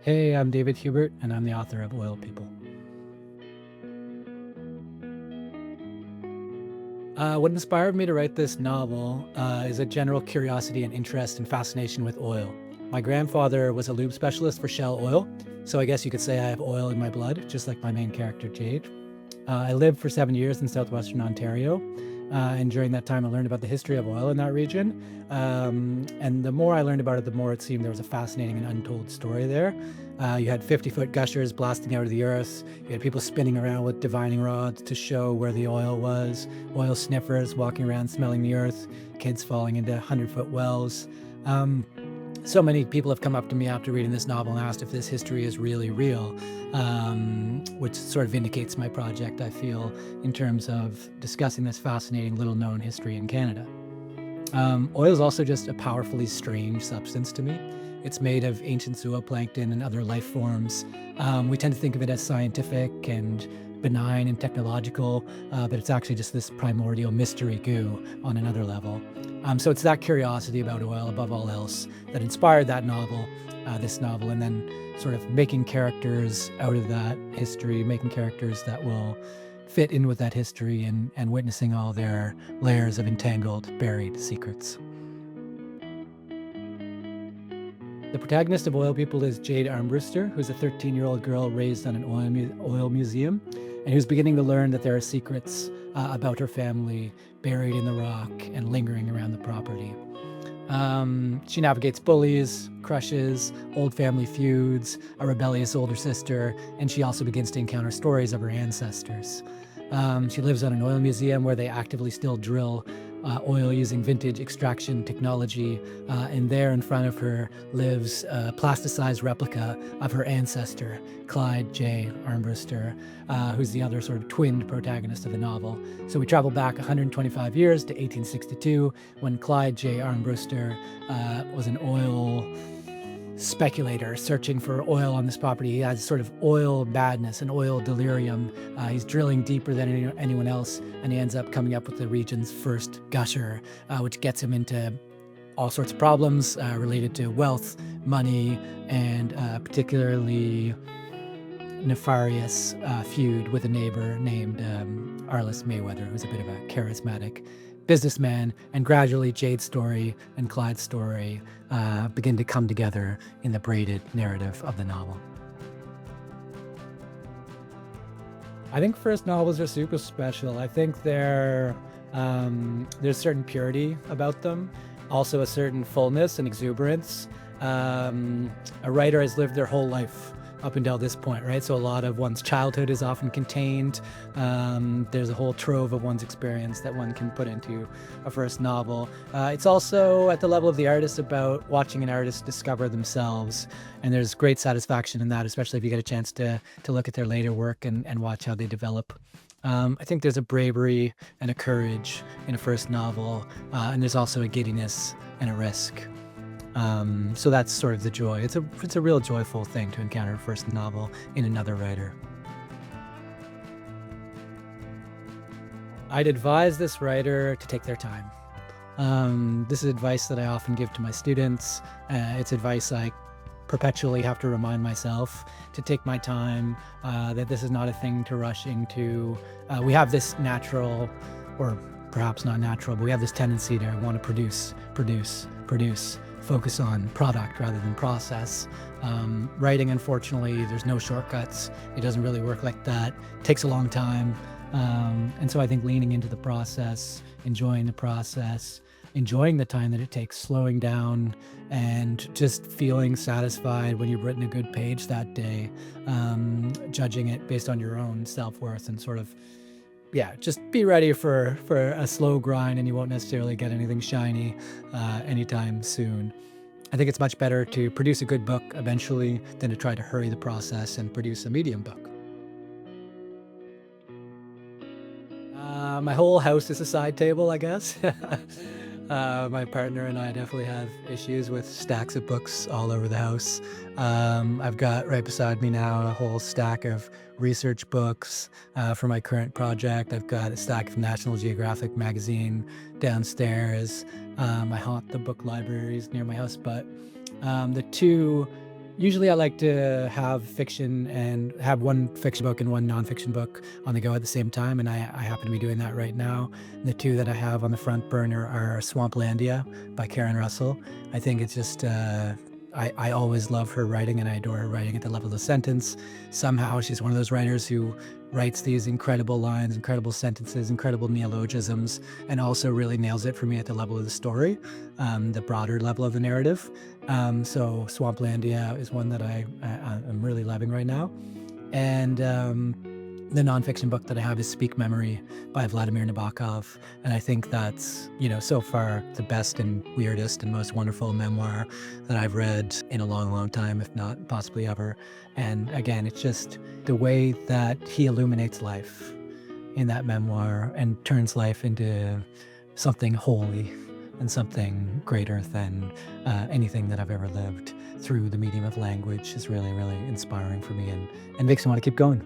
Hey, I'm David Huebert, and I'm the author of Oil People. What inspired me to write this novel is a general curiosity and interest and fascination with oil. My grandfather was a lube specialist for Shell Oil, so I guess you could say I have oil in my blood, just like my main character, Jade. I lived for 7 years in southwestern Ontario, and during that time I learned about the history of oil in that region. And the more I learned about it, the more it seemed there was a fascinating and untold story there. You had 50-foot gushers blasting out of the earth. You had people spinning around with divining rods to show where the oil was, oil sniffers walking around smelling the earth, kids falling into 100-foot wells. So many people have come up to me after reading this novel and asked if this history is really real, which sort of indicates my project, I feel, in terms of discussing this fascinating little-known history in Canada. Oil is also just a powerfully strange substance to me. It's made of ancient zooplankton and other life forms. We tend to think of it as scientific and benign and technological, but it's actually just this primordial mystery goo on another level. So it's that curiosity about oil above all else that inspired that novel, this novel, and then sort of making characters out of that history, making characters that will fit in with that history and witnessing all their layers of entangled, buried secrets. The protagonist of Oil People is Jade Armbruster, who's a 13-year-old girl raised on an oil museum, and who's beginning to learn that there are secrets about her family buried in the rock and lingering around the property. She navigates bullies, crushes, old family feuds, a rebellious older sister, and she also begins to encounter stories of her ancestors. She lives on an oil museum where they actively still drill oil using vintage extraction technology, and there in front of her lives a plasticized replica of her ancestor, Clyde J. Armbruster, who's the other sort of twinned protagonist of the novel. So we travel back 125 years to 1862, when Clyde J. Armbruster was an oil speculator searching for oil on this property. He has sort of oil madness and oil delirium. He's drilling deeper than anyone else, and he ends up coming up with the region's first gusher, which gets him into all sorts of problems related to wealth, money, and particularly nefarious feud with a neighbor named Arliss Mayweather, who's a bit of a charismatic businessman. And gradually Jade's story and Clyde's story begin to come together in the braided narrative of the novel. I think first novels are super special. I think there's a certain purity about them, also a certain fullness and exuberance. A writer has lived their whole life up until this point, right? So a lot of one's childhood is often contained. There's a whole trove of one's experience that one can put into a first novel. It's also at the level of the artist about watching an artist discover themselves. And there's great satisfaction in that, especially if you get a chance to look at their later work and watch how they develop. I think there's a bravery and a courage in a first novel, and there's also a giddiness and a risk. So that's sort of the joy. It's a real joyful thing to encounter a first novel in another writer. I'd advise this writer to take their time. This is advice that I often give to my students. It's advice I perpetually have to remind myself to take my time, that this is not a thing to rush into. We have this natural, or perhaps not natural, but we have this tendency to want to produce, focus on product rather than process. Writing, unfortunately, there's no shortcuts. It doesn't really work like that. It takes a long time. And so I think leaning into the process, enjoying the process, enjoying the time that it takes, slowing down, and just feeling satisfied when you've written a good page that day, judging it based on your own self-worth, and sort of, just be ready for a slow grind, and you won't necessarily get anything shiny anytime soon. I think it's much better to produce a good book eventually than to try to hurry the process and produce a medium book. My whole house is a side table, I guess. My partner and I definitely have issues with stacks of books all over the house. I've got right beside me now a whole stack of research books for my current project. I've got a stack of National Geographic magazine downstairs. I haunt the book libraries near my house, but the two Usually I like to have fiction and have one fiction book and one nonfiction book on the go at the same time, and I happen to be doing that right now. The two that I have on the front burner are Swamplandia by Karen Russell. I think it's just, I always love her writing and I adore her writing at the level of the sentence. Somehow she's one of those writers who writes these incredible lines, incredible sentences, incredible neologisms, and also really nails it for me at the level of the story, the broader level of the narrative. So Swamplandia is one that I'm really loving right now. And the nonfiction book that I have is Speak Memory by Vladimir Nabokov. And I think that's, so far the best and weirdest and most wonderful memoir that I've read in a long, long time, if not possibly ever. And again, it's just the way that he illuminates life in that memoir and turns life into something holy and something greater than anything that I've ever lived through the medium of language is really, really inspiring for me and makes me want to keep going.